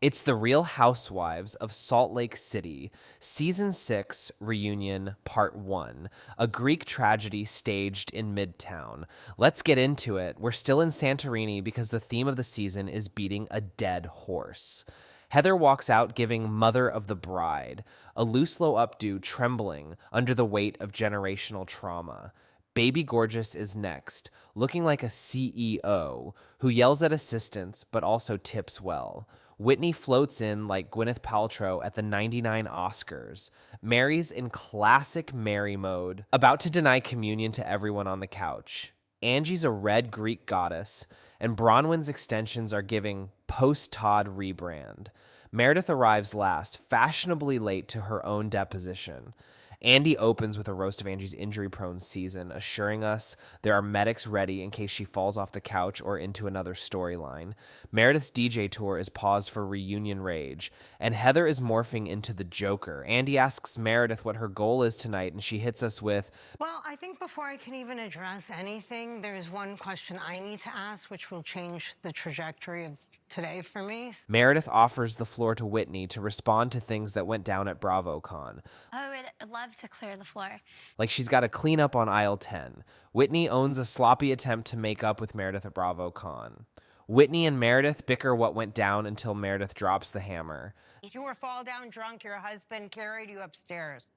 It's the Real Housewives of Salt Lake City, Season 6 Reunion Part 1, a Greek tragedy staged in Midtown. Let's get into it. We're still in Santorini because the theme of the season is beating a dead horse. Heather walks out giving Mother of the Bride, a Luslo updo trembling under the weight of generational trauma. Baby Gorgeous is next, looking like a CEO who yells at assistants but also tips well. Whitney floats in like Gwyneth Paltrow at the 99 Oscars. Mary's in classic Mary mode, about to deny communion to everyone on the couch. Angie's a red Greek goddess, and Bronwyn's extensions are giving post-Todd rebrand. Meredith arrives last, fashionably late to her own deposition. Andy opens with a roast of Angie's injury-prone season, assuring us there are medics ready in case she falls off the couch or into another storyline. Meredith's DJ tour is paused for reunion rage, and Heather is morphing into the Joker. Andy asks Meredith what her goal is tonight, and she hits us with, Well, I think before I can even address anything, there's one question I need to ask, which will change the trajectory of today for me. Meredith offers the floor to Whitney to respond to things that went down at BravoCon. I would love to clear the floor. Like she's got to clean up on aisle 10. Whitney owns a sloppy attempt to make up with Meredith at BravoCon. Whitney and Meredith bicker what went down until Meredith drops the hammer. You were fall down drunk, your husband carried you upstairs.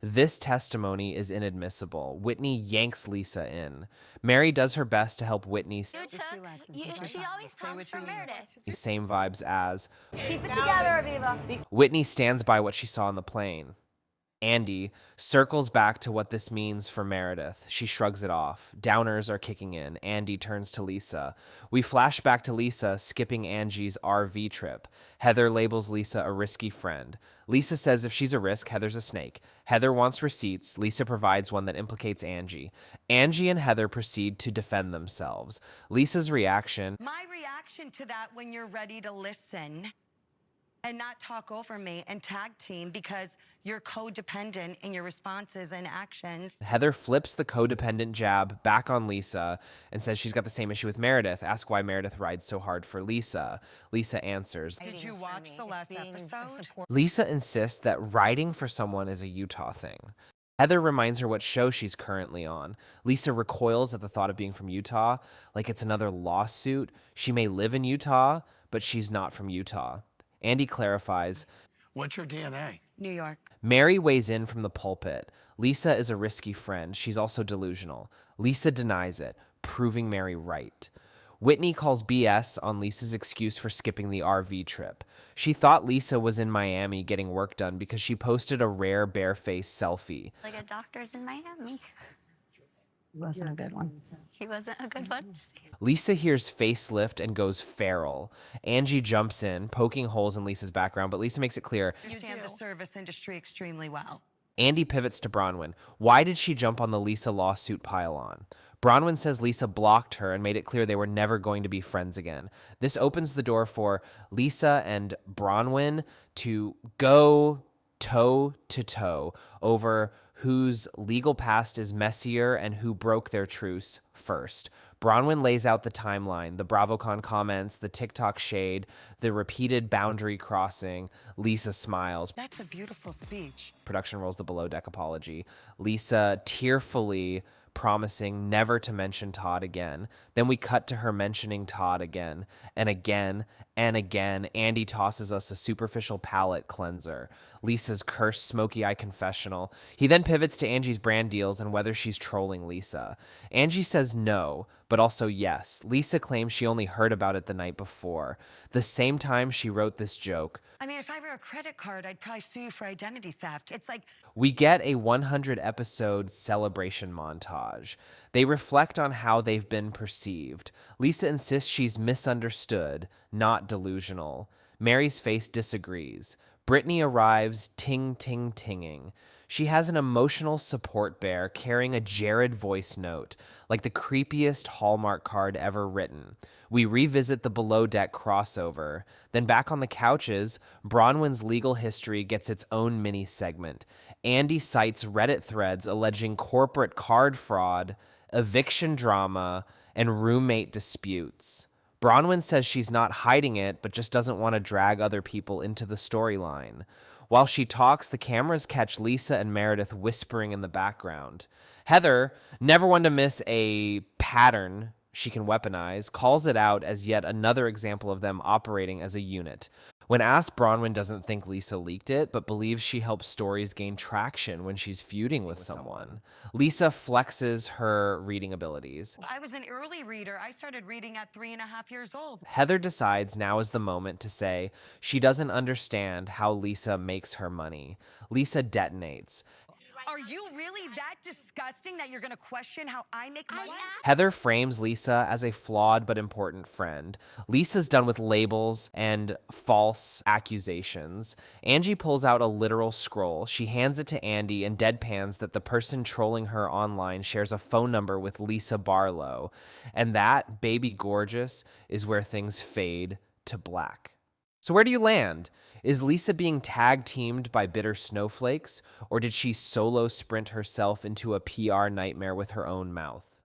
This testimony is inadmissible. Whitney yanks Lisa in. Mary does her best to help Whitney. She always comes for Meredith. Same vibes as. Keep it together, Aviva. Whitney stands by what she saw on the plane. Andy circles back to what this means for Meredith. She shrugs it off. Downers are kicking in. Andy turns to Lisa. We flash back to Lisa skipping Angie's RV trip. Heather labels Lisa a risky friend. Lisa says if she's a risk, Heather's a snake. Heather wants receipts. Lisa provides one that implicates Angie. Angie and Heather proceed to defend themselves. Lisa's reaction. My reaction to that when you're ready to listen and not talk over me and tag team because you're codependent in your responses and actions. Heather flips the codependent jab back on Lisa and says she's got the same issue with Meredith. Ask why Meredith rides so hard for Lisa. Lisa answers. Did you watch the last episode? Lisa insists that riding for someone is a Utah thing. Heather reminds her what show she's currently on. Lisa recoils at the thought of being from Utah, like it's another lawsuit. She may live in Utah, but she's not from Utah. Andy clarifies. What's your DNA? New York. Mary weighs in from the pulpit. Lisa is a risky friend. She's also delusional. Lisa denies it, proving Mary right. Whitney calls BS on Lisa's excuse for skipping the RV trip. She thought Lisa was in Miami getting work done because she posted a rare bare-faced selfie. Like a doctor's in Miami. He wasn't a good one. He wasn't a good one. Lisa hears facelift and goes feral. Angie jumps in, poking holes in Lisa's background, but Lisa makes it clear. You understand the service industry extremely well. Andy pivots to Bronwyn. Why did she jump on the Lisa lawsuit pile-on? Bronwyn says Lisa blocked her and made it clear they were never going to be friends again. This opens the door for Lisa and Bronwyn to go toe-to-toe over whose legal past is messier and who broke their truce first. Bronwyn lays out the timeline, the BravoCon comments, the TikTok shade, the repeated boundary crossing. Lisa smiles. That's a beautiful speech. Production rolls the below deck apology. Lisa tearfully promising never to mention Todd again. Then we cut to her mentioning Todd again and again and again. Andy tosses us a superficial palate cleanser. Lisa's cursed smoky eye confessional. He then pivots to Angie's brand deals and whether she's trolling Lisa. Angie says no, but also yes. Lisa claims she only heard about it the night before, the same time she wrote this joke. I mean, if I were a credit card, I'd probably sue you for identity theft. It's like... We get a 100-episode celebration montage. They reflect on how they've been perceived. Lisa insists she's misunderstood, not delusional. Mary's face disagrees. Britani arrives ting-ting-tinging. She has an emotional support bear carrying a Jared voice note, like the creepiest Hallmark card ever written. We revisit the below deck crossover. Then back on the couches, Bronwyn's legal history gets its own mini segment. Andy cites Reddit threads alleging corporate card fraud, eviction drama, and roommate disputes. Bronwyn says she's not hiding it, but just doesn't want to drag other people into the storyline. While she talks, the cameras catch Lisa and Meredith whispering in the background. Heather, never one to miss a pattern she can weaponize, calls it out as yet another example of them operating as a unit. When asked, Bronwyn doesn't think Lisa leaked it, but believes she helps stories gain traction when she's feuding with someone. Lisa flexes her reading abilities. I was an early reader. I started reading at 3.5 years old. Heather decides now is the moment to say she doesn't understand how Lisa makes her money. Lisa detonates. Are you really that disgusting that you're going to question how I make money? Heather frames Lisa as a flawed but important friend. Lisa's done with labels and false accusations. Angie pulls out a literal scroll. She hands it to Andy and deadpans that the person trolling her online shares a phone number with Lisa Barlow. And that, baby gorgeous, is where things fade to black. So where do you land? Is Lisa being tag-teamed by bitter snowflakes, or did she solo sprint herself into a PR nightmare with her own mouth?